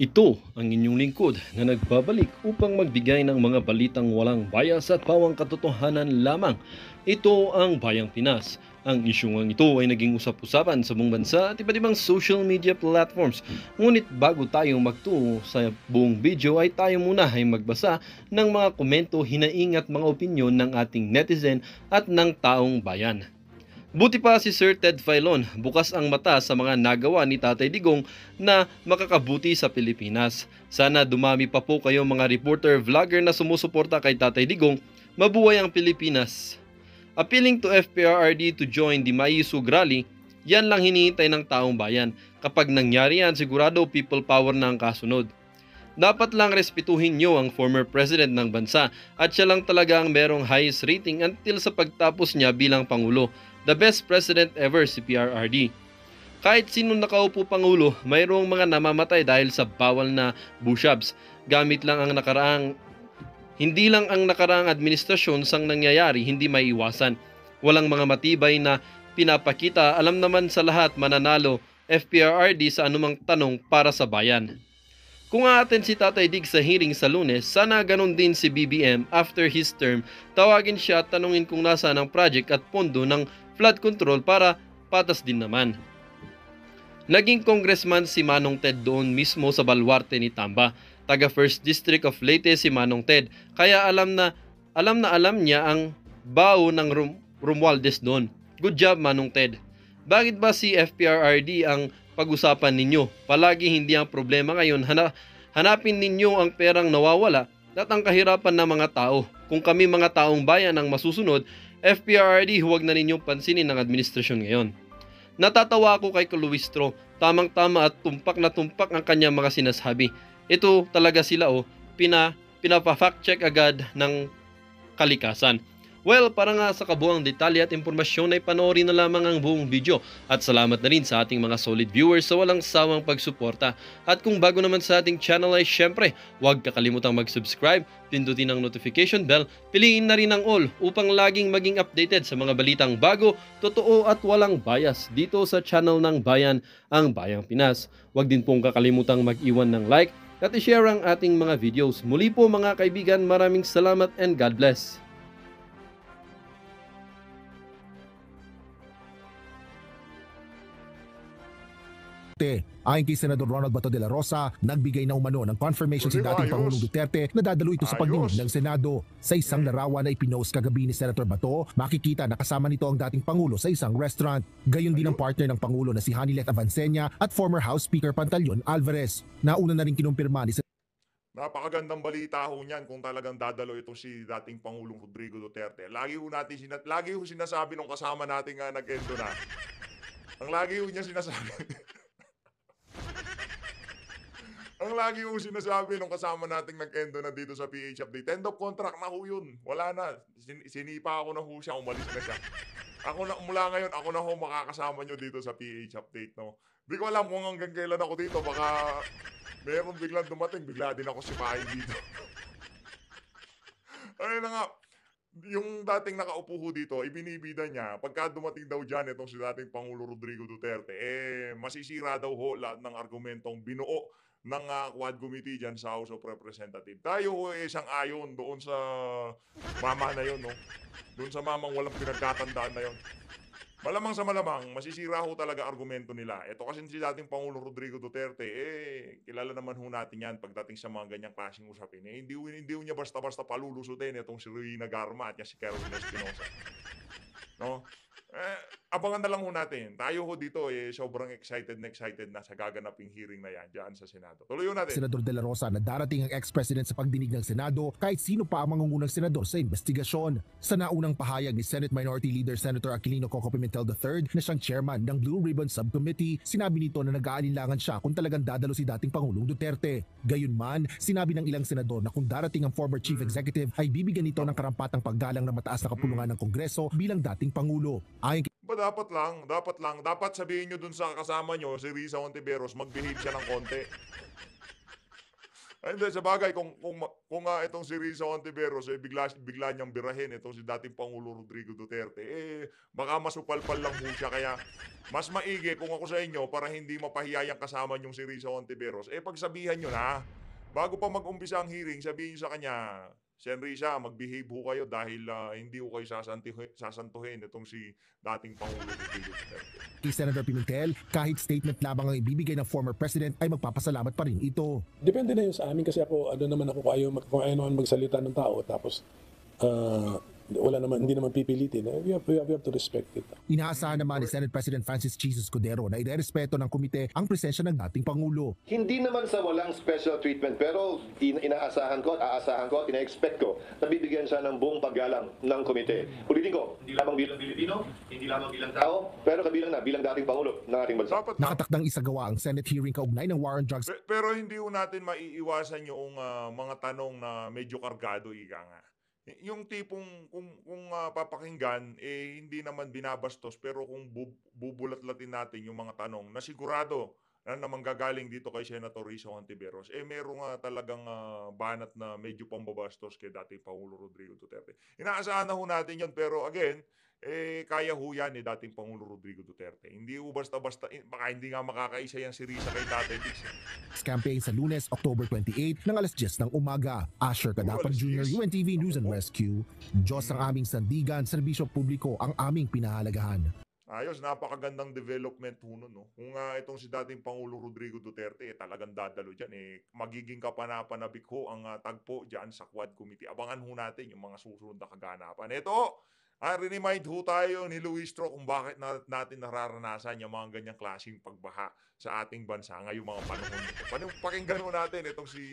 Ito ang inyong lingkod na nagbabalik upang magbigay ng mga balitang walang bias at pawang katotohanan lamang. Ito ang Bayang Pinas. Ang isyong ito ay naging usap-usapan sa buong bansa at iba't ibang social media platforms. Ngunit bago tayo magtungo sa buong video ay tayo muna ay magbasa ng mga komento, hinaing at mga opinyon ng ating netizen at ng taong bayan. Buti pa si Sir Ted Filon, bukas ang mata sa mga nagawa ni Tatay Digong na makakabuti sa Pilipinas. Sana dumami pa po kayo mga reporter, vlogger na sumusuporta kay Tatay Digong. Mabuhay ang Pilipinas. Appealing to FPRRD to join the Maisug Rally, yan lang hinihintay ng taong bayan. Kapag nangyari yan, sigurado people power na ang kasunod. Dapat lang respetuhin nyo ang former president ng bansa at siya lang talaga ang merong highest rating until sa pagtapos niya bilang Pangulo. The best president ever si PRRD. Kahit sino nakaupo Pangulo, mayroong mga namamatay dahil sa bawal na bushabs. Hindi lang ang nakaraang administrasyon sang nangyayari, hindi may iwasan. Walang mga matibay na pinapakita, alam naman sa lahat mananalo FPRRD sa anumang tanong para sa bayan. Kung aaten si Tatay Dig sa hearing sa Lunes, sana ganun din si BBM after his term, tawagin siya at tanungin kung nasaan ang project at pondo ng flood control para patas din naman. Naging congressman si Manong Ted doon mismo sa baluarte ni Tamba. Taga 1st District of Leyte si Manong Ted, kaya alam niya ang bao ng Romualdez doon. Good job Manong Ted. Bakit ba si FPRRD ang pag-usapan ninyo? Palagi hindi ang problema ngayon, hanapin ninyo ang perang nawawala at ang kahirapan ng mga tao. Kung kami mga taong bayan ang masusunod, FPRRD huwag na ninyong pansinin ng administrasyon ngayon. Natatawa ako kay Caluistro, tamang-tama at tumpak na tumpak ang kanyang mga sinasabi. Ito talaga sila pinapa-fact check agad ng kalikasan. Well, para nga sa kabuang detalye at impormasyon ay panoorin na lamang ang buong video. At salamat na rin sa ating mga solid viewers sa walang sawang pagsuporta. At kung bago naman sa ating channel ay syempre, huwag kakalimutang mag-subscribe, pindutin ang notification bell, piliin na rin ang all upang laging maging updated sa mga balitang bago, totoo at walang bias dito sa channel ng Bayan, ang Bayang Pinas. Huwag din pong kakalimutang mag-iwan ng like at i-share ang ating mga videos. Muli po mga kaibigan, maraming salamat and God bless. Ayon kay Senador Ronald Bato de la Rosa, nagbigay na umano ng confirmation si dating Pangulong Duterte na dadalo ito sa pagdinig ng Senado. Sa isang larawan na ipinost kagabi ni Senator Bato, makikita na kasama nito ang dating Pangulo sa isang restaurant. Gayon din ang partner ng Pangulo na si Hanilet Avancenia at former House Speaker Pantaleon Alvarez. Nauna na rin kinumpirma ni Napakagandang balita ho niyan kung talagang dadalo itong si dating Pangulong Rodrigo Duterte. Lagi ho sinasabi nung kasama natin nga nag-endo na. Ang lagi ho niya sinasabi. Ang lagi ho sinasabi nung kasama nating nag-endo na dito sa PH Update. End of contract na ho yun. Wala na. Sinipa ako na ho siya. Umalis na siya. Mula ngayon, ako na ho makakasama nyo dito sa PH Update. No? Di ko alam kung hanggang kailan ako dito. Baka meron biglang dumating. Bigla din ako sipahin dito. Ayun na nga. Yung dating nakaupo ho dito, ibinibida niya, pagka dumating daw dyan itong si dating Pangulo Rodrigo Duterte, masisira daw ho lahat ng argumentong binuo ng Quad Committee dyan sa House of Representatives. Tayo ho isang ayon doon sa mama na yun, no? Doon sa mamang walang pinagkatandaan na yun. Malamang sa malamang, masisira ho talaga argumento nila. Ito kasi si dating Pangulo Rodrigo Duterte, kilala naman ho natin yan pagdating sa mga ganyang klaseng usapin. Hindi ho niya basta-basta palulusutin itong si Rowena Garma at si Carolina Espinosa. No? Abangan na lang ho natin. Tayo ho dito sobrang excited na sa gaganaping hearing na yan dyan sa Senado. Tuloy natin. Senador De La Rosa na darating ang ex-president sa pagdinig ng Senado kahit sino pa ang mangungunang senador sa investigasyon. Sa naunang pahayag ni Senate Minority Leader Senator Aquilino Coco Pimentel III na siyang chairman ng Blue Ribbon Subcommittee, sinabi nito na nag-aalinlangan siya kung talagang dadalo si dating Pangulong Duterte. Gayunman, sinabi ng ilang senador na kung darating ang former chief executive ay bibigyan nito ng karampatang paggalang ng mataas na kapulungan ng Kongreso bilang dating Pangulo. Ayon Dapat sabihin nyo dun sa kasama nyo, si Risa Ontiveros, mag-behave siya ng konti. Ay, hindi, sa bagay kung itong si Risa Hontiveros bigla niyang birahin itong si dating Pangulo Rodrigo Duterte, baka masupalpal lang ho siya. Kaya mas maigi kung ako sa inyo para hindi mapahiya yang kasama niyong si Risa Hontiveros, pagsabihan niyo na. Bago pa mag-umpisa ang hearing, sabihin niyo sa kanya, "Sen Risa, mag-behave ho kayo dahil hindi ho kayo sasantuhin itong si dating Pangulo Rodrigo Duterte." Kay Senator Pimentel, kahit statement lamang ang ibibigay ng former president ay magpapasalamat pa rin ito. Depende na yun sa amin kasi ako, ano naman ako, kung ayaw naman magsalita ng tao, tapos hindi naman pipilitin. We have to respect it. Inaasahan naman ni Senate President Francis Jesus Cordero na irerespeto ng komite ang presensya ng dating Pangulo. Hindi naman sa walang special treatment, pero aasahan ko, ina-expect ko na bibigyan siya ng buong paggalang ng komite. Ulitin ko, hindi lamang bilang Pilipino, hindi lamang bilang tao, pero kabilang bilang dating Pangulo ng ating bansa. Nakatakdang isagawa ang Senate hearing kaugnay ng war on drugs. Pero hindi ho natin maiiwasan yung mga tanong na medyo kargado, ika nga. Yung tipong kung papakinggan, hindi naman binabastos, pero kung bubulat-latin natin yung mga tanong na sigurado na manggagaling dito kay Senator Risa Hontiveros, merong talagang banat na medyo pambabastos kay dating Pangulo Rodrigo Duterte. Inaasahan na ho natin yun, pero again, kaya ho yan ni dating Pangulo Rodrigo Duterte. Hindi ho basta-basta, baka hindi nga makakaisa yan si Risa kay Tatay Diggs. Campaign sa Lunes, October 28 ng alas 10 ng umaga. Asher Kadapag Jr., UNTV News and Rescue. Diyos ang aming sandigan, serbisyo publiko ang aming pinahalagahan. Ayos, napakagandang development ho nun, no? Kung itong si dating Pangulo Rodrigo Duterte, talagang dadalo dyan. Magiging kapanapanabik ho ang tagpo dyan sa Quad Committee. Abangan ho natin yung mga susunod na kaganapan. Ito, remind ho tayo ni Luistro kung bakit natin nararanasan yung mga ganyang klaseng pagbaha sa ating bansa ngayong mga panahon nito. Pakinggan ho natin itong si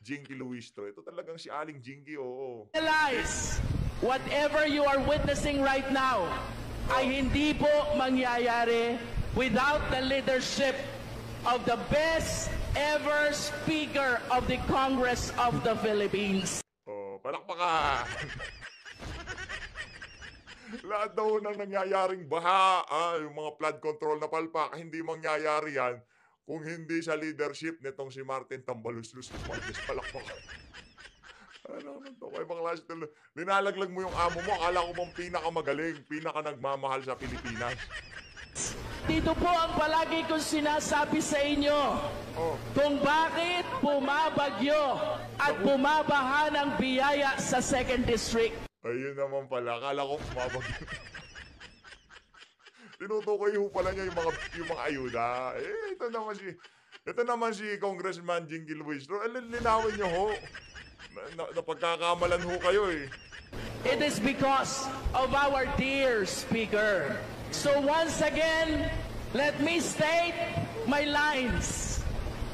Jinky Luistro. Ito talagang si Aling Jinky, oo. Realize, whatever you are witnessing right now ay hindi po mangyayari without the leadership of the best ever Speaker of the Congress of the Philippines. Palakpakan! Lahat daw ng nangyayaring baha, yung mga flood control na palpak, hindi mangyayari yan kung hindi sa leadership nitong si Martin Tambaluslos. Palakpakan. Ano to? Kaya mga klase, linalaglag mo yung amo mo, akala ko bang pinakamagaling, nagmamahal sa Pilipinas. Dito po ang palagi kong sinasabi sa inyo kung bakit bumabagyo at bumabaha ng biyaya sa 2nd District. Ayun naman pala, akala ko bumabagyo. Tinutukoy ho pala niya yung mga ayuda. Ito naman si Congressman Jinky Luistro. Linawin niyo ho. Napagkakamalan ho kayo eh. It is because of our dear Speaker. So once again, let me state my lines.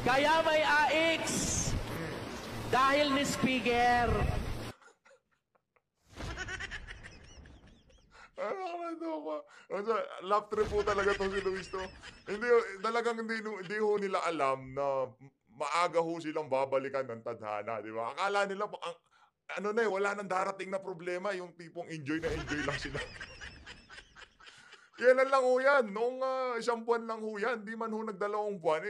Kaya may AX dahil ni Speaker. Laugh trip po talaga to si Luistro. Hindi ho nila alam na maaga ho silang babalikan ng tadhana, di ba? Akala nila, wala nang darating na problema, yung tipong enjoy na enjoy lang sila. Kailan lang ho yan? Noong 1 buwan lang ho yan. Di man ho nagdalawang buwan,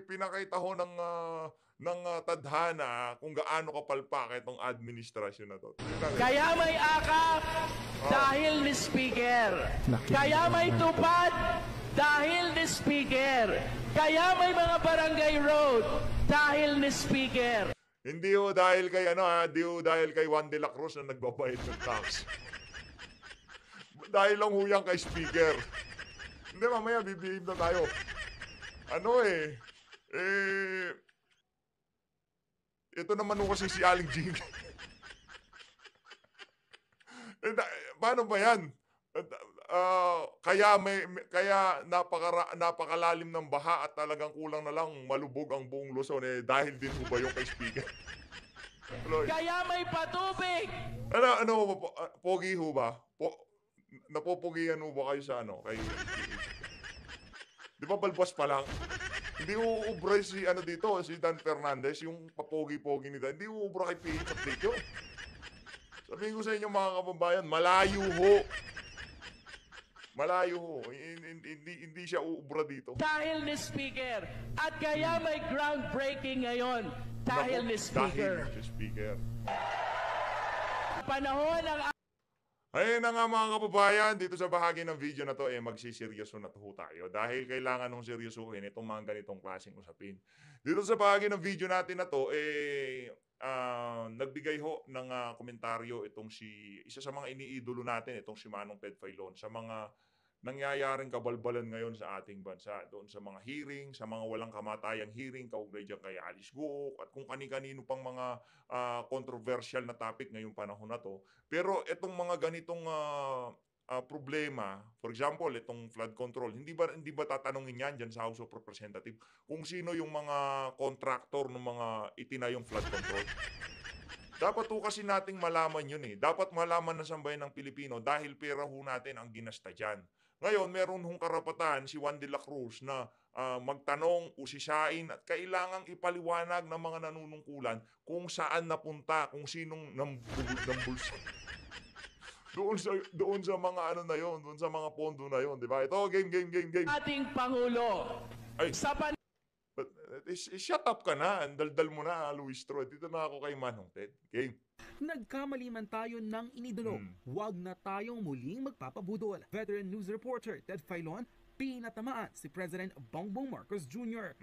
pinakita ho ng tadhana kung gaano kapalpak itong administrasyon na to. Kaya may akap dahil ni Speaker. Kaya may tupad dahil ni Speaker. Kaya may mga barangay road dahil ni Speaker. Hindi ho dahil kay dahil kay Juan de la Cruz na nagbabayad ng tax. Dahil lang ho yan kay Speaker. Hindi, mamaya bibihim na tayo. Ito naman ho kasi si Aling Jinky. Paano ba yan? Kaya napakalalim ng baha at talagang kulang na lang malubog ang buong Luzon dahil din ho ba yung kay Speaker? Kaya may patubig. Pogi ho ba? Napopogihan ho ba kayo sa kay di ba balbas pa lang? Hindi uubra si si Dan Fernandez, yung papogi-pogi ni Dan. Hindi uubra kay PH Applico. Sabihin ko sa inyo mga kababayan, malayo ho. Hindi siya uubra dito. Dahil ni Speaker. At kaya may groundbreaking ngayon. Dahil, Naku, Mr. Speaker, Mr. Speaker. panahon ng Ayun na nga mga kababayan, dito sa bahagi ng video na to, magsiseryoso na to tayo. Dahil kailangan nung seryosuhin itong mga ganitong klaseng usapin. Dito sa bahagi ng video natin na to, nagbigay ho ng komentaryo itong isa sa mga iniidolo natin, itong si Manong Ted Filon, sa mga nangyayaring kabalbalan ngayon sa ating bansa, doon sa mga hearing, sa mga walang kamatayang hearing, kaugnay dyan kay Alice Guok, at kung kani-kanino pang mga controversial na topic ngayong panahon na to. Pero itong mga ganitong problema, for example, itong flood control, hindi ba tatanungin yan dyan sa House of Representatives kung sino yung mga contractor ng mga itinayong flood control? Dapat ho kasi nating malaman yun eh. Dapat malaman ng sambayan ng Pilipino dahil pera ho natin ang ginasta dyan. Ngayon, meron hong karapatan si Juan de la Cruz na magtanong, usisain at kailangang ipaliwanag ng mga nanunungkulan kung saan napunta, kung sinong nambulsa. doon sa mga ano na yon, doon sa mga pondo na yon, di ba? Ito, game. ating Pangulo. Ay, Sa shut up ka na. Daldal mo na, Luis Troy. Dito na ako kay Manong Ted. Game. Nagkamali man tayo ng inidolo, huwag na tayong muling magpapabudol. Veteran news reporter Ted Filon, pinatamaan si President Bongbong Marcos Jr.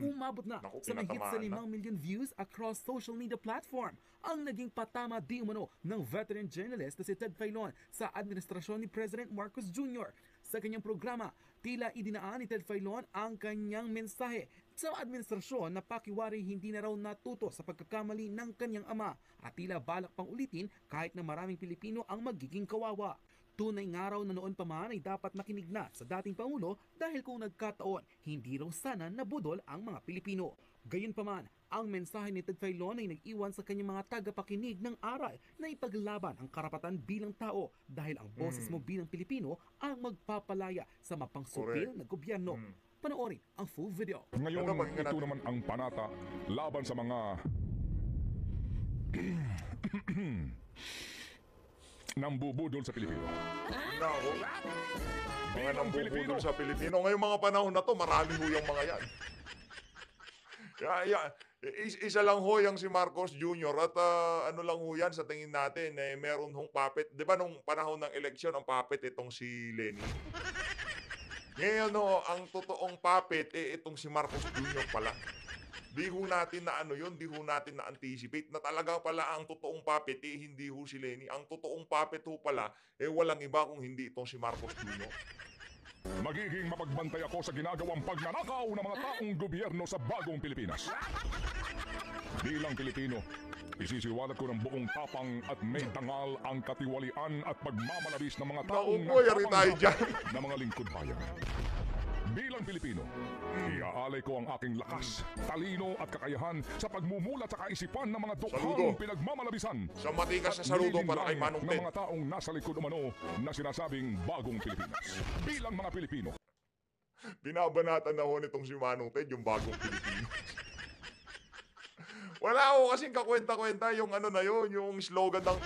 Umabot na Naku, sa mahigit sa 5 pinatamaan na. million views across social media platform ang naging patama di umano ng veteran journalist na si Ted Filon sa administrasyon ni President Marcos Jr. Sa kanyang programa, tila idinaan ni Ted Filon ang kanyang mensahe sa administrasyon na pakiwari hindi na raw natuto sa pagkakamali ng kanyang ama at tila balak pang ulitin kahit na maraming Pilipino ang magiging kawawa. Tunay nga raw na noon pa man ay dapat makinig na sa dating Pangulo dahil kung nagkataon, hindi raw sana nabudol ang mga Pilipino. Gayunpaman, ang mensahe ni Ted Filon ay nag-iwan sa kanyang mga tagapakinig ng aral na ipaglaban ang karapatan bilang tao dahil ang boses mo bilang Pilipino ang magpapalaya sa mapangsupil na gobyerno. Panoorin ang full video. Ngayon, Ito, pakinggan ito natin. naman ang panata laban sa mga nambubudol sa Pilipino. Nako. Mga Bilang nambubudol Pilipino. sa Pilipino. Ngayong mga panahon na to, marami ho yung mga yan. Isa lang ho yung si Marcos Jr. At ano lang ho yan sa tingin natin, meron hong puppet. Di ba nung panahon ng eleksyon, ang puppet itong si Lenny? Ngayon ho, ang totoong puppet, itong si Marcos Jr. pala. Di ho natin na ano yun, di ho natin na anticipate na talaga pala ang totoong puppet, hindi ho si Lenny. Ang totoong puppet ho pala, walang iba kung hindi itong si Marcos Jr. Magiging mapagbantay ako sa ginagawang pagnanakaw ng mga taong gobyerno sa bagong Pilipinas. Bilang Pilipino, isisiwalat ko ng buong tapang at may dangal ang katiwalian at pagmamalabis ng mga taong Naku po, yari tayo dyan. ng mga lingkod bayan. Bilang Pilipino, iaalay ko ang aking lakas, talino at kakayahan sa pagmumulat sa kaisipan ng mga Saludo. dukhang pinagmamalabisan. Sa matikas na saludo para kay Manong ng Ted. mga taong nasa likod umano na sinasabing bagong Pilipinas. Bilang mga Pilipino, Binabanatan na ho nitong si Manong Ted, yung bagong Pilipino. Wala ho kasing kakwenta-kwenta yung ano na yun, yung slogan ng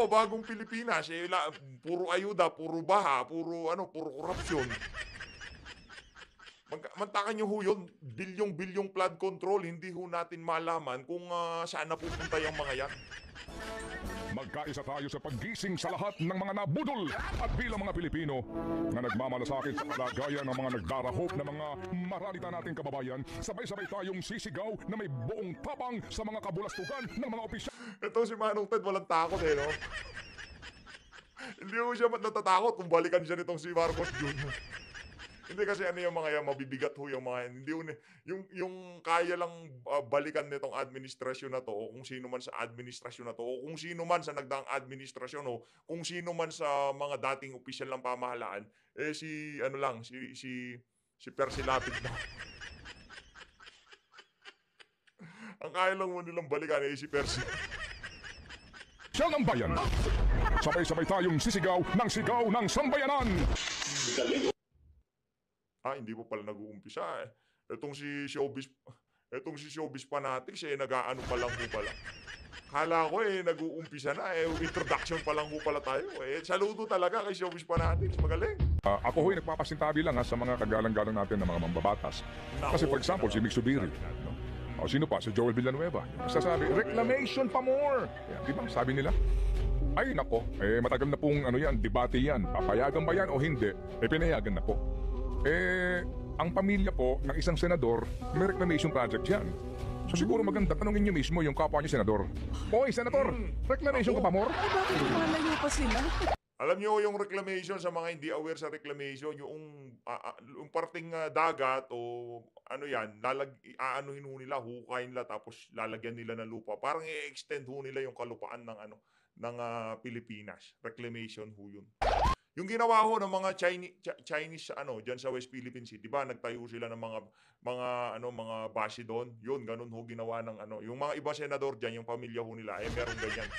bagong Pilipinas. Puro ayuda, puro baha, puro korupsyon. Mantakan nyo ho yun, bilyong-bilyong flood control, hindi ho natin malaman kung saan napupunta yung mga yan. magkaisa tayo sa paggising sa lahat ng mga nabudol at bilang mga Pilipino na nagmamalasakit sa kalagayan ng mga nagdarahop na mga maralita nating kababayan, sabay-sabay tayong sisigaw na may buong tapang sa mga kabulastugan ng mga opisyal. Ito si Manong Ted, walang takot no? Hindi ho siya natatakot kung balikan siya nitong si Marcos Jr. Hindi kasi ano yung mga yan, mabibigat ho yung mga yan. Hindi ho, yung kaya lang balikan nitong administrasyon na to, o kung sino man sa administrasyon na to, o kung sino man sa nagdaang administrasyon, o kung sino man sa mga dating opisyal ng pamahalaan, si Percy Lapid na. Ang kaya lang mo nilang balikan si Percy. Siya ng bayan. Sabay-sabay tayong sisigaw ng sambayanan. Hindi po pala nag-uumpisa Itong si Showbiz Fanatics nag-aano pa lang po pala. Kala ko nag-uumpisa na introduction pa lang po pala tayo Saludo talaga kay Showbiz Fanatics, magaling. Ako ho'y nagpapasintabi lang sa mga kagalang-galang natin ng mga mambabatas. Kasi for example, si Mick Subiri. No? O sino pa? Si Joel Villanueva. Sasabi, reclamation pa more. Yan, di ba? Sabi nila. Ay nako, matagal na pong debate yan. Papayagan ba yan o hindi? Pinayagan na po. Ang pamilya po ng isang senador, may reclamation project yan. So siguro maganda, tanongin niyo mismo yung kapwa niyo senador. Hoy, senador, reclamation ka pa more? Ay, bakit lumalayo pa sila? Alam nyo yung reclamation, sa mga hindi aware sa reclamation, yung parting dagat o aanuhin ho nila, hukayin nila, tapos lalagyan nila ng lupa. Parang i-extend ho nila yung kalupaan ng Pilipinas. Reclamation ho yun. Yung ginawa ho ng mga Chinese diyan sa West Philippine Sea, 'di ba? Nagtayo sila ng mga base doon. Yun, ganun ho ginawa ng yung mga iba senador diyan, yung pamilya ho nila, meron ganyan.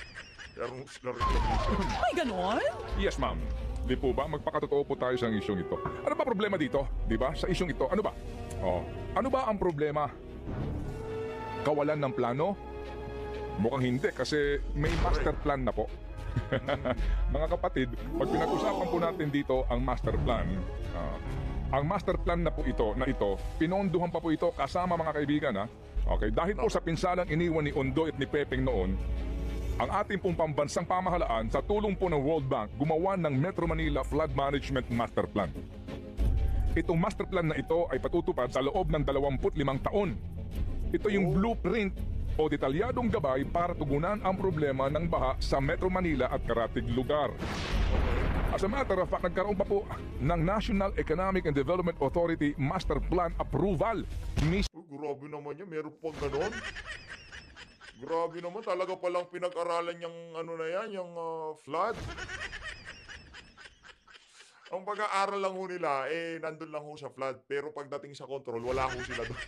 Meron sila reclamation. Ay, ganon? Yes, ma'am. Di po ba? Magpakatotoo po tayo sa isyong ito. Ano ba problema dito? Di ba? Sa isyong ito, ano ba? Ano ba ang problema? Kawalan ng plano? Mukhang hindi kasi may master plan na po. Mga kapatid, pag pinag-usapan po natin dito ang master plan, ang master plan na po ito, pinondohan pa po ito kasama mga kaibigan, ha? Okay, dahil po sa pinsalang iniwan ni Ondoy at ni Pepeng noon, ang ating pong pambansang pamahalaan sa tulong po ng World Bank gumawa ng Metro Manila Flood Management Master Plan. Itong master plan na ito ay patutupad sa loob ng 25 taon. Ito yung blueprint o detalyadong gabay para tugunan ang problema ng baha sa Metro Manila at karatig lugar. As a matter of fact, nagkaroon pa po ng National Economic and Development Authority Master Plan Approval. Grabe naman yan, meron pang ganon. Grabe naman, talaga palang pinag-aralan yung yung flood. Ang pag-aaral lang ho nila, nandun lang ho sa flood. Pero pagdating sa control, wala ho sila doon.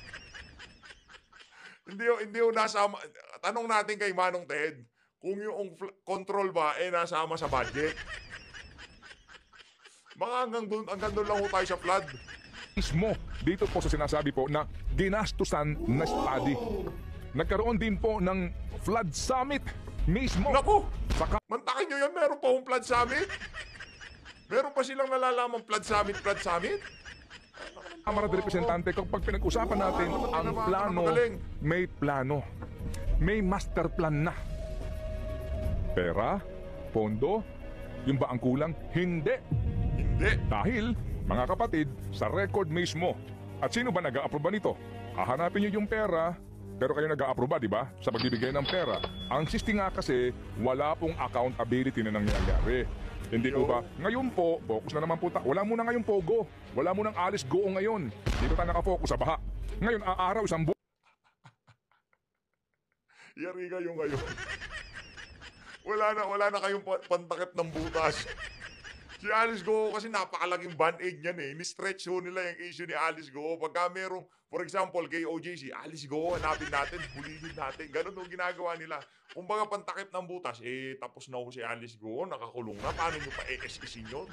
Hindi ho nasama. Tanong natin kay Manong Ted, kung yung control ba, nasama sa budget. Mga hanggang doon lang ho tayo sa flood. Mismo, dito po sa sinasabi po na ginastusan na study. Nagkaroon din po ng flood summit mismo. Naku! Mantakin nyo yan, meron pa hong flood summit? Meron pa silang nalalamang flood summit? Kamara de Representante, kapag pinag-usapan natin ang plano, may plano. May master plan na. Pera? Pondo? Yung ba ang kulang? Hindi. Dahil, mga kapatid, sa record mismo. At sino ba nag-a-aproba nito? Hahanapin nyo yung pera, pero kayo nag-a-aproba, di ba? Sa pagbibigay ng pera. Ang sisti nga kasi, wala pong accountability na nangyayari. Hindi po ba? Ngayon po, focus na naman po wala muna ngayong pogo. Wala munang Alice Goo ngayon. Dito tayo nakafocus sa baha. Ngayon, aaraw isang Yari kayo ngayon. Wala na kayong pantakip ng butas. Si Alice Goo kasi napakalaking band-aid niyan eh. Ni-stretch ho nila yung issue ni Alice Goo. Pagka merong, for example, kay OJC, Alice Goo, hanapin natin, hulihin natin. Ganun ho ginagawa nila. Kung baga pantakip ng butas, tapos na ho si Alice Goo, nakakulong na. Paano nyo pa SSC yun?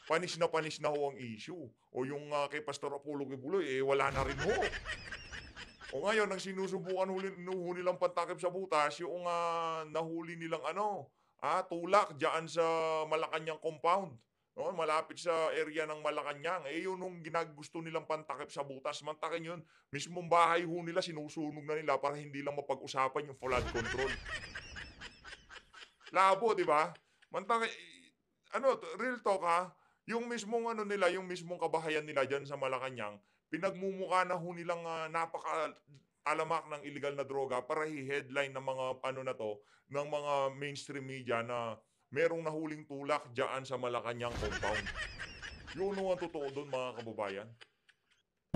Panis na ho ang issue. O yung kay Pastor Apollo Kibuloy, wala na rin ho. O ngayon, ang sinusubukan nilang pantakip sa butas, yung nahuli nilang tulak dyan sa Malacanang compound. No, malapit sa area ng Malacanang. Yun yung ginagusto nilang pantakip sa butas. Mantakin yun, mismong bahay ho nila, sinusunog na nila para hindi lang mapag-usapan yung flood control. Labo, di ba? Mantakin, real talk ha, yung mismong nila, yung mismong kabahayan nila dyan sa Malacanang, pinagmumukha na ho nilang napaka-alamak ng illegal na droga para i-headline ng mga ng mga mainstream media na merong nahuling tulak dyan sa Malacanang compound. Yun ang totoo doon, mga kababayan.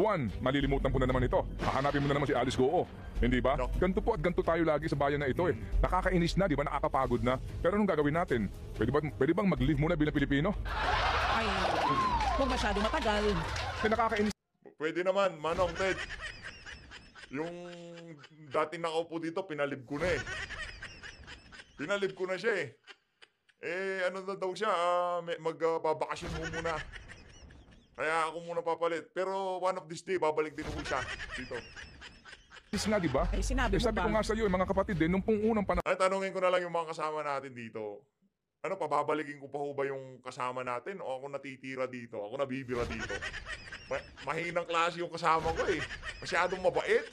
Juan, malilimutan po na naman ito. Hahanapin mo na naman si Alice Goo. Hindi ba? Ganto po at ganto tayo lagi sa bayan na ito eh. Nakakainis na, di ba? Nakakapagod na. Pero anong gagawin natin? Pwede bang mag-live muna bilang Pilipino? Ay, huwag masyado matagal. Nakakainis. Pwede naman, Manong Ted. Yung dating nakaupo dito, pinalib ko na eh. Pinalib ko na siya eh. Ano na daw siya, magbabakasyon mo muna. Kaya ako muna papalit. Pero one of this day, babalik din ako siya dito. Nga, di ba? Ay, sinabi sabi ko nga sa iyo, mga kapatid din, nung pong unang panahon. Tanungin ko na lang yung mga kasama natin dito. Pababalikin ko pa ho ba yung kasama natin? O ako natitira dito? Ako nabibira dito? Mahinang klase yung kasama ko eh. Masyadong mabait.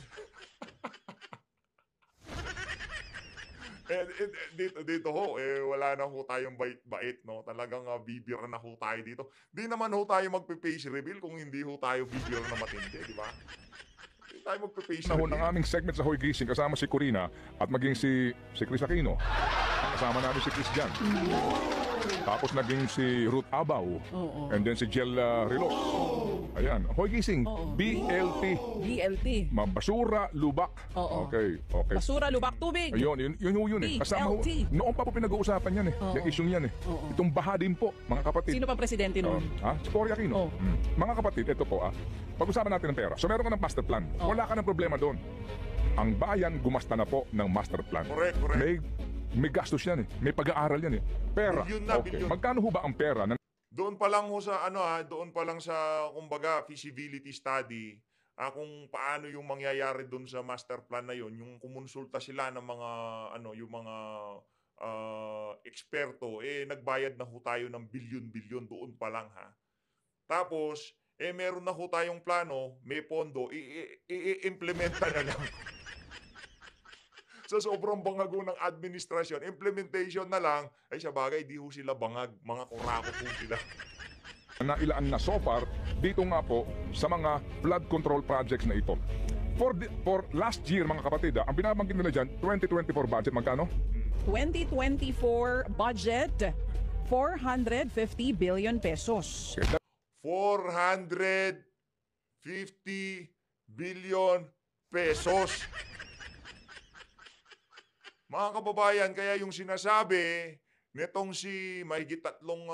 Dito ho, wala na ho tayong bait-bait, no? Talagang bibira na ho tayo dito. Di naman ho tayo magpe-face reveal kung hindi ho tayo bibira na matindi, di ba? Hindi tayo magpe-face Nahon reveal. ang aming segment sa Hoy Gising kasama si Corina at maging si Chris Aquino. Kasama namin si Chris Jan. Tapos naging si Ruth Abaw. Oo. And then si Jel Rilos. Ayan. Hoy Gising. Oo. BLT. BLT. Basura, lubak. Oo. Okay. Basura, lubak, tubig. Ayun, yun eh. Kasama ho. BLT. Noon pa po pinag-uusapan yan eh. Oo. Yung isyong yan eh. Oo. Itong baha din po, mga kapatid. Sino pa presidente Oh, noon? Si Cory Aquino. Oh. Mga kapatid, ito po pag-usapan natin ng pera. So meron ka ng master plan. Oh. Wala ka ng problema doon. Ang bayan gumasta na po ng master plan. Correct. May gastos yan eh. May pag-aaral yan eh. Pera. Bilyon na, Okay. bilyon. Magkano ho ba ang pera ng Doon pa lang ho sa doon pa lang sa kumbaga feasibility study, kung paano yung mangyayari doon sa master plan na yon, yung kumonsulta sila ng mga yung mga eksperto, nagbayad na ho tayo ng bilyon-bilyon doon pa lang ha. Tapos meron na ho tayong plano, may pondo, i-implementa na lang. Sa sobrang bangago ng administrasyon, implementation na lang, ay sa bagay, di ho sila bangag, mga kurakot ho sila. na ilaan na so far dito nga po sa mga flood control projects na ito. For last year mga kapatid, ang binabanggit nila dyan, 2024 budget, magkano? 2024 budget, 450 billion pesos. 450 billion pesos. Mga kababayan, kaya yung sinasabi netong si mahigit tatlong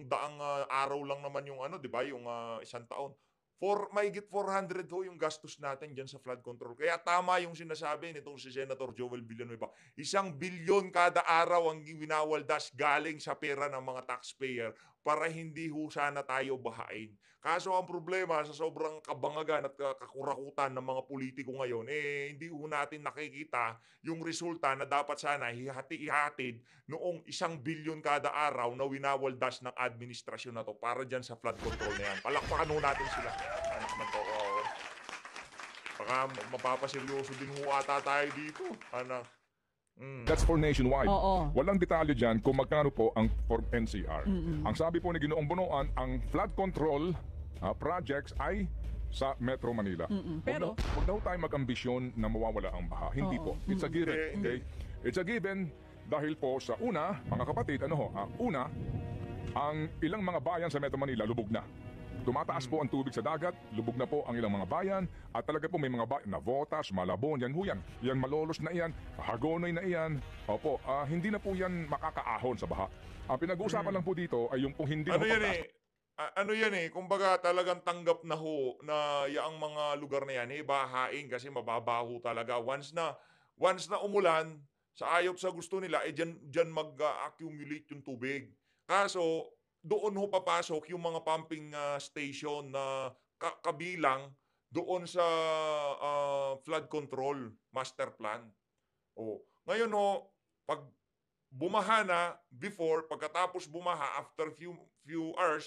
daang araw lang naman yung di ba, yung isang taon. Mahigit 400 ho yung gastos natin dyan sa flood control. Kaya tama yung sinasabi nitong si Senator Joel Villanueva. 1 bilyon kada araw ang winawaldas galing sa pera ng mga taxpayer para hindi ho sana tayo bahain. Kaso ang problema sa sobrang kabangagan at kakurakutan ng mga politiko ngayon, hindi ho natin nakikita yung resulta na dapat sana ihati-ihatid noong 1 bilyon kada araw na winawaldas ng administrasyon na to para dyan sa flood control na yan. Palakpakan ho natin sila. Ano naman to? Baka mapapaseryoso din ho ata tayo dito. That's for nationwide. Oo. Walang detalye dyan kung magkano po ang for NCR. Ang sabi po ni Ginoong Bonoan, ang flood control projects ay sa Metro Manila. Pero Huwag daw tayo mag-ambisyon na mawawala ang baha. Hindi po. It's a given. Okay? It's a given dahil po sa una, mga kapatid, una, ang ilang mga bayan sa Metro Manila lubog na. Tumataas po ang tubig sa dagat, lubog na po ang ilang mga bayan, at talaga po may mga bayan, Navotas, Malabon, yan ho yan. Yan Malolos na iyan, Hagonoy na iyan. Opo, hindi na po yan makakaahon sa baha. Ang pinag-uusapan lang po dito ay yung kung hindi na Ano yan kumbaga talagang tanggap na ho na yaang mga lugar na yan, bahain kasi mababaho talaga. Once na umulan, sa ayop sa gusto nila, dyan mag-accumulate yung tubig. Kaso, doon ho papasok yung mga pumping station na kabilang doon sa flood control master plan. Ngayon pag bumaha na pagkatapos bumaha after few hours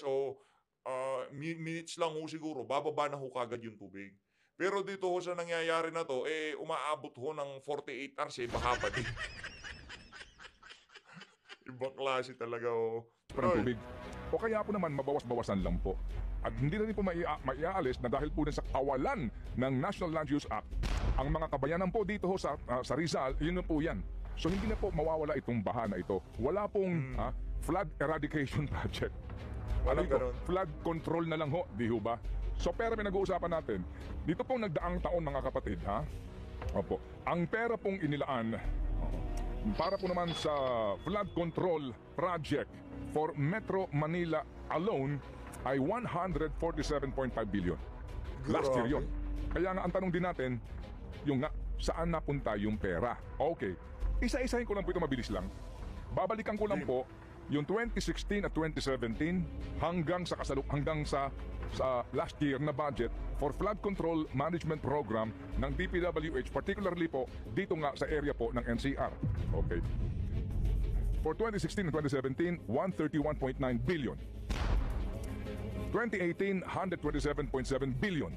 minutes lang ho siguro, bababa na ho kagad yung tubig. Pero dito ho sa nangyayari na to, umaabot ho ng 48 hours, baha pa din. Ibang klase talaga ng tubig. O kaya po naman mabawas-bawasan lang po. At hindi na rin po maiaalis na dahil po din sa kawalan ng National Land Use Act, ang mga kabayanan po dito ho sa Rizal, yun na po yan. So hindi na po mawawala itong baha na ito. Wala pong flood eradication project. Walang ganun. Flood control na lang ho, di ho ba? So pera pinag-uusapan natin. Dito pong nagdaang taon mga kapatid, Opo. Ang pera pong inilaan para po naman sa flood control project for Metro Manila alone ay 147.5 billion. Last year yun. Kaya nga ang tanong din natin, yung saan napunta yung pera? Okay. Isa-isahin ko lang po ito, mabilis lang. Babalikan ko lang po yung 2016 at 2017 hanggang sa last year na budget for flood control management program ng DPWH, particularly po dito nga sa area po ng NCR. Okay. For 2016 and 2017, 131.9 billion. 2018, 127.7 billion.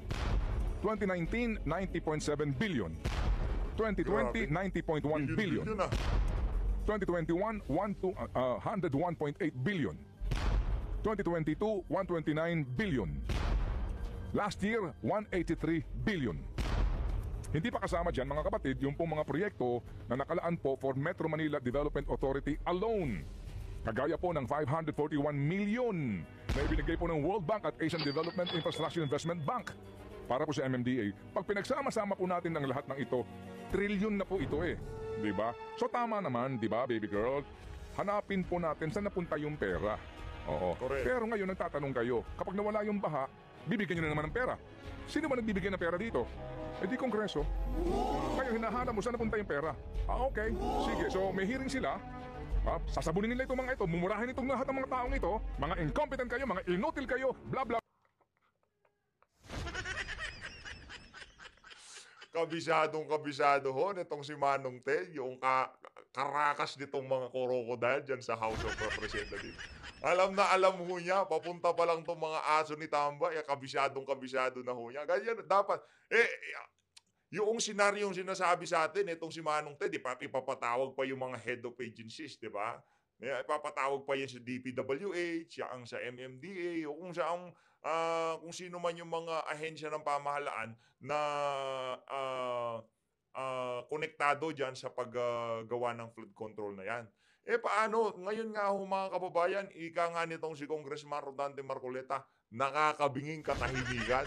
2019, 90.7 billion. 2020, 90.1 billion. Yun ah. 2021, 101.8 billion. 2022, 129 billion. Last year, 183 billion. Hindi pa kasama dyan mga kapatid yung pong mga proyekto na nakalaan po for Metro Manila Development Authority alone. Kagaya po ng 541 million na ibinigay po ng World Bank at Asian Development Infrastructure Investment Bank para po sa MMDA. Pag pinagsama-sama po natin ng lahat ng ito, trilyon na po ito eh. Diba? So tama naman, diba baby girl? Hanapin po natin saan napunta yung pera. Oo. Correct. Pero ngayon nagtatanong kayo, kapag nawala yung baha, bibigyan nyo na naman ng pera. Sino ba nagbibigay ng pera dito? Eh di Kongreso. Kaya hinahanap mo saan napunta yung pera. Okay. Sige, so may hearing sila. Sasabunin nila itong mga ito, mumurahin itong lahat ng mga taong ito, mga incompetent kayo, mga inutil kayo, bla bla. Kabisado ho nitong si Manong Ted, yung karakas nitong mga krokodile dyan sa House of Representatives. Alam na alam ho niya, papunta pa lang itong mga aso ni Tamba, kabisado na ho niya. Ganyan, dapat, yung senaryong sinasabi sa atin, itong si Manong Ted, ipapatawag pa yung mga head of agencies, di ba? Ipapatawag pa yan sa DPWH, yung sa MMDA, o kung sino man yung mga ahensya ng pamahalaan na konektado dyan sa paggawa ng flood control na yan. Paano? Ngayon nga ho mga kababayan, ika nga nitong si Congressman Rodante Marcoleta, nakakabinging katahimikan.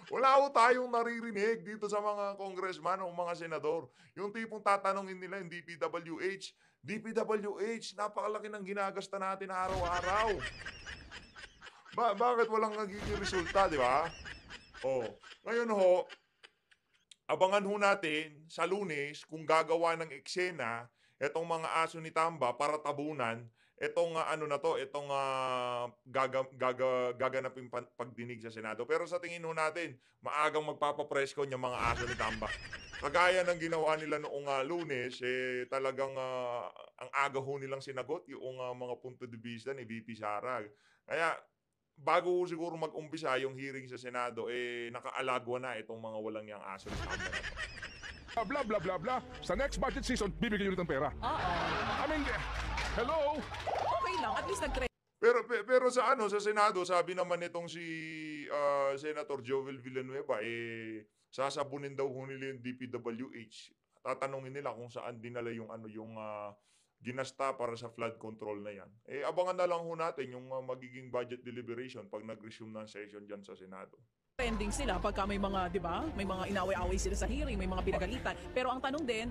Wala ho tayong naririnig dito sa mga congressman o mga senador. Yung tipong tatanungin nila yung DPWH, napakalaki ng ginagasta natin araw-araw. Bakit walang nagiging resulta, di ba? Ngayon ho, abangan ho natin sa Lunes kung gagawa ng eksena itong mga aso ni Tamba para tabunan itong gaganapin pagdinig sa Senado. Pero sa tingin ho natin, maagang magpapapresko yung mga aso ni Tamba. Kagaya ng ginawa nila noong Lunes, talagang ang aga ho nilang sinagot yung mga punto de vista ni VP Sara. Kaya bago siguro mag-umpisa yung hearing sa Senado, nakaalagwa na itong mga walang yang aso ni Tamba na to. Bla bla bla bla. Sa next budget season, bibigyan nyo ng pera. I mean, hello? Okay lang, at least nag-try. Pero sa Senado, sabi naman nitong si Senator Joel Villanueva, sasabunin daw ho nila yung DPWH. Tatanungin nila kung saan dinala yung ginasta para sa flood control na yan. Abangan na lang ho natin yung magiging budget deliberation pag nag-resume ng session dyan sa Senado. Trending sila pagka may mga, di ba? May mga inaway-away sila sa hearing, may mga pinagalitan. Pero ang tanong din,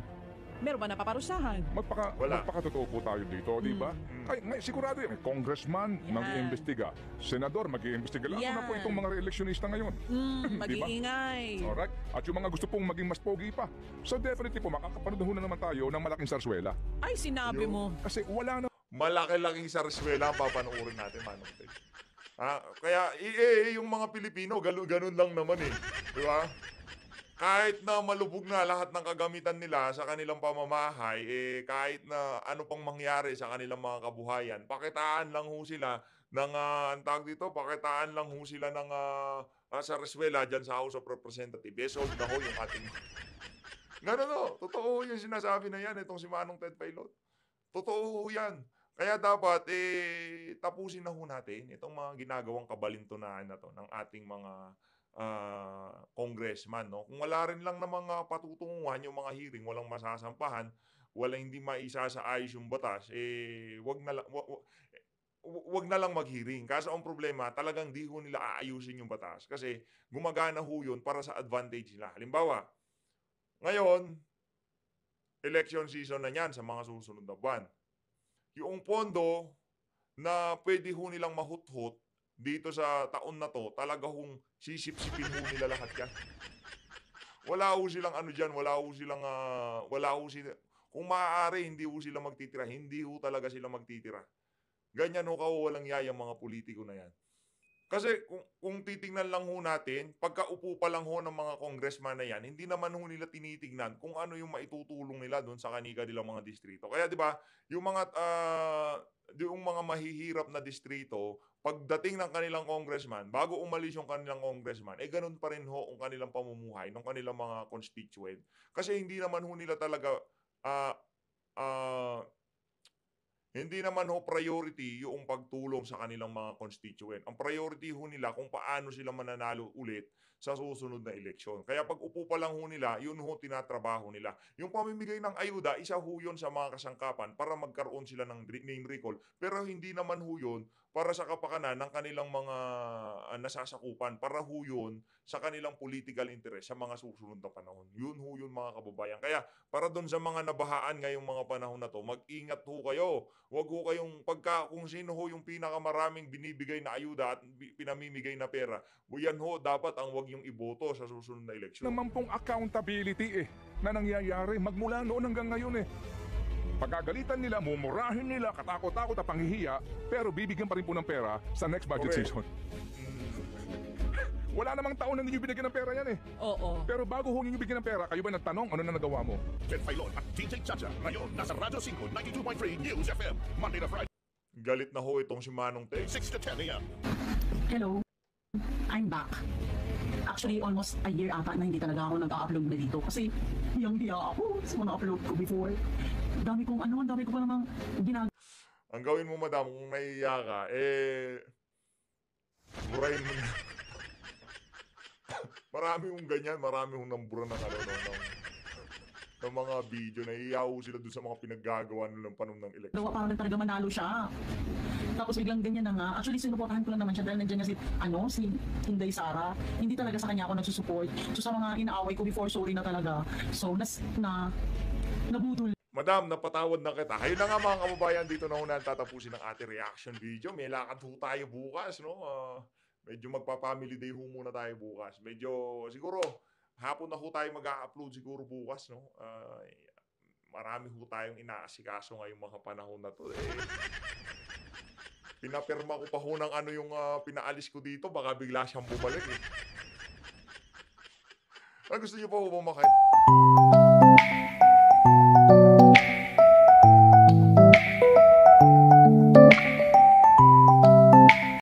meron ba napaparusahan? Magpakatotoo po tayo dito, di ba? Sigurado yan, congressman mag-iimbestiga, senador mag-iimbestiga, lalo na po itong mga re-electionista ngayon. Mag-iingay. Alright? At yung mga gusto pong maging mas pogi pa. So definitely po, makakapanood na naman tayo ng malaking sarswela. Ay, sinabi mo. Kasi wala na. Malaki-laking sarswela ang papanoorin natin, Manong Ted. Kaya, yung mga Pilipino, ganun lang naman eh. Di ba? Kahit na malubog na lahat ng kagamitan nila sa kanilang pamamahay, kahit na ano pang mangyari sa kanilang mga kabuhayan, pakitaan lang ho sila ng, pakitaan lang ho sila ng sa reswela dyan sa House of Representatives. Sold na ho yung ating... Ganun ho, totoo yung sinasabi na yan, itong si Manong Ted Filon. Totoo ho yan. Kaya dapat, tapusin na ho natin itong mga ginagawang kabalintunaan na to ng ating mga congressman. No? Kung wala rin lang na mga patutunguhan yung mga hearing, walang masasampahan, hindi maisasaayos yung batas, wag na lang mag-hearing. Kasi ang problema, talagang di ho nila aayusin yung batas. Kasi gumagana ho yun para sa advantage nila. Halimbawa, ngayon, election season na yan sa mga susunod na buwan. Yung pondo na pwede ho nilang mahuthot dito sa taon na to, talaga hong sisip-sipin ho nila lahat yan. Wala ho silang dyan, wala ho silang, kung maaari, hindi ho sila magtitira. Hindi ho talaga sila magtitira. Ganyan ho walang yayang mga politiko na yan. Kasi kung titingnan lang ho natin, pagkaupo pa lang ho ng mga congressman na yan, hindi naman ho nila tinitignan kung ano yung maitutulong nila doon sa kanika nilang mga distrito. Kaya 'di ba, yung mga mahihirap na distrito, pagdating ng kanilang congressman, bago umalis yung kanilang congressman, ganun pa rin ho ang kanilang pamumuhay ng kanilang mga constituent. Kasi hindi naman ho nila talaga ah, ah, hindi naman ho priority yung pagtulong sa kanilang mga constituent. Ang priority ho nila kung paano sila mananalo ulit sa susunod na eleksyon. Kaya pag upo pa lang ho nila, yun ho tinatrabaho nila. Yung pamimigay ng ayuda, isa ho yun sa mga kasangkapan para magkaroon sila ng name recall. Pero hindi naman ho yun para sa kapakanan ng kanilang mga nasasakupan. Para ho yun sa kanilang political interest sa mga susunod na panahon. Yun ho yun mga kababayan. Kaya para doon sa mga nabahaan ngayong mga panahon na to, mag-ingat ho kayo. Huwag ho kayong kung sino ho yung pinakamaraming binibigay na ayuda at pinamimigay na pera, yan ho dapat ang wag yung iboto sa susunod na eleksyon. Naman pong accountability na nangyayari magmula noon hanggang ngayon Pagagalitan nila, mumurahin nila, katakot-takot at panghihiya, pero bibigyan pa rin po ng pera sa next budget season. Wala namang taon na ninyo binigyan ng pera yan Oo. Pero bago ho ninyo bigyan ng pera, kayo ba nagtanong ano na nagawa mo? Ted Filon at DJ Chacha. Ngayon, nasa Radyo 5, 92.3 News FM. Monday to Friday, Galit na ho itong si Manong Ted. 6 to 10 a.m. Hello, I'm back. Actually, almost a year ata na hindi talaga ako nag-upload na dito kasi hiyang-hiya ako sa mga upload ko before. Ang dami ko pa namang ginagawa. Ang gawin mo, madam, kung nahihiya ka, burahin mo na. Marami yung ganyan, marami yung nambura ng ng mga video. Nahihiya ho sila doon sa mga pinaggagawa nilang panahon ng eleksyon. Parang talaga manalo siya. Tapos biglang ganyan na nga. Actually, sinuportahan ko lang naman siya dahil nandiyan na si Inday Sara. Hindi talaga sa kanya ako nagsusupport. So sa mga inaaway ko before, sorry na talaga. So nabudol. Madam, napatawad na kita. Ayun na nga mga kababayan, dito na ho na tatapusin ang ating reaction video. May lakad ho tayo bukas, no? Medyo magpa-family day ho muna tayo bukas. Medyo, siguro, hapon na ho tayo mag-upload siguro bukas, no? Marami ho tayong inaasikaso ngayong mga panahon na to. Pinapirma ko pa ho ng ano yung pinaalis ko dito. Baka bigla siyang bumalik. Gusto niyo pa ho ba